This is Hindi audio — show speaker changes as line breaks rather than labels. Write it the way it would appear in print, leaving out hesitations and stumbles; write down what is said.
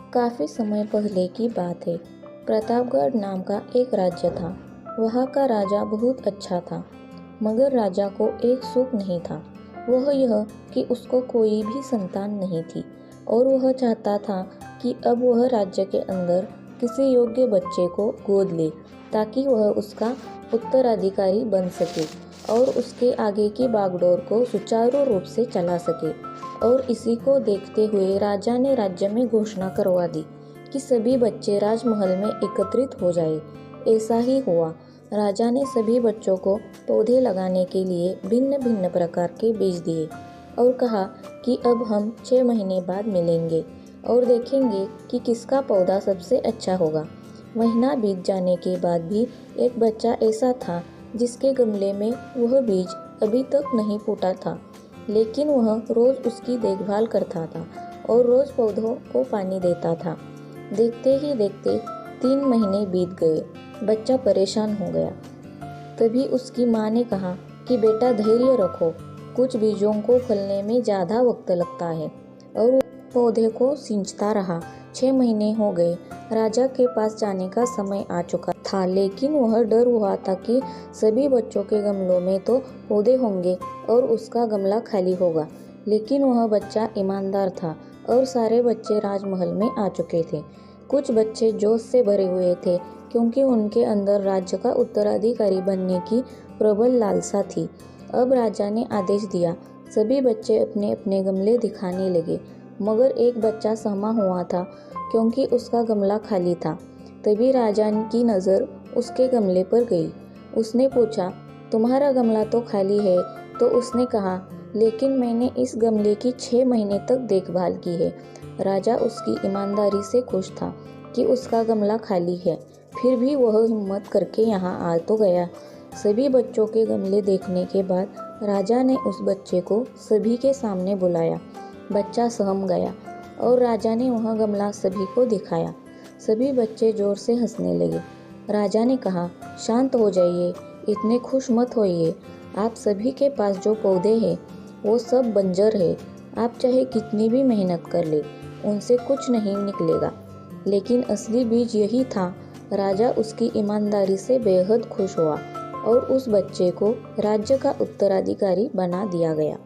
काफ़ी समय पहले की बात है। प्रतापगढ़ नाम का एक राज्य था। वहाँ का राजा बहुत अच्छा था, मगर राजा को एक सुख नहीं था। वह यह कि उसको कोई भी संतान नहीं थी और वह चाहता था कि अब वह राज्य के अंदर किसी योग्य बच्चे को गोद ले, ताकि वह उसका उत्तराधिकारी बन सके और उसके आगे की बागडोर को सुचारू रूप से चला सके। और इसी को देखते हुए राजा ने राज्य में घोषणा करवा दी कि सभी बच्चे राजमहल में एकत्रित हो जाए। ऐसा ही हुआ। राजा ने सभी बच्चों को पौधे लगाने के लिए भिन्न भिन्न प्रकार के बीज दिए और कहा कि अब हम 6 महीने बाद मिलेंगे और देखेंगे कि किसका पौधा सबसे अच्छा होगा। महीना बीत जाने के बाद भी एक बच्चा ऐसा था जिसके गमले में वह बीज अभी तक नहीं फूटा था, लेकिन वह रोज उसकी देखभाल करता था और रोज पौधों को पानी देता था। देखते ही देखते 3 महीने बीत गए। बच्चा परेशान हो गया। तभी उसकी माँ ने कहा कि बेटा धैर्य रखो, कुछ बीजों को फलने में ज़्यादा वक्त लगता है। और वो पौधे को सींचता रहा। 6 महीने हो गए। राजा के पास जाने का समय आ चुका था, लेकिन वह डर हुआ था कि सभी बच्चों के गमलों में तो पौधे होंगे और उसका गमला खाली होगा। लेकिन वह बच्चा ईमानदार था और सारे बच्चे राजमहल में आ चुके थे। कुछ बच्चे जोश से भरे हुए थे, क्योंकि उनके अंदर राज्य का उत्तराधिकारी बनने की प्रबल लालसा थी। अब राजा ने आदेश दिया। सभी बच्चे अपने अपने गमले दिखाने लगे, मगर एक बच्चा सहमा हुआ था, क्योंकि उसका गमला खाली था। तभी राजा की नज़र उसके गमले पर गई। उसने पूछा, तुम्हारा गमला तो खाली है। तो उसने कहा, लेकिन मैंने इस गमले की 6 महीने तक देखभाल की है। राजा उसकी ईमानदारी से खुश था कि उसका गमला खाली है, फिर भी वह हिम्मत करके यहाँ आ तो गया। सभी बच्चों के गमले देखने के बाद राजा ने उस बच्चे को सभी के सामने बुलाया। बच्चा सहम गया और राजा ने वह गमला सभी को दिखाया। सभी बच्चे जोर से हंसने लगे। राजा ने कहा, शांत हो जाइए, इतने खुश मत होइए। आप सभी के पास जो पौधे हैं वो सब बंजर है। आप चाहे कितनी भी मेहनत कर ले, उनसे कुछ नहीं निकलेगा। लेकिन असली बीज यही था। राजा उसकी ईमानदारी से बेहद खुश हुआ और उस बच्चे को राज्य का उत्तराधिकारी बना दिया गया।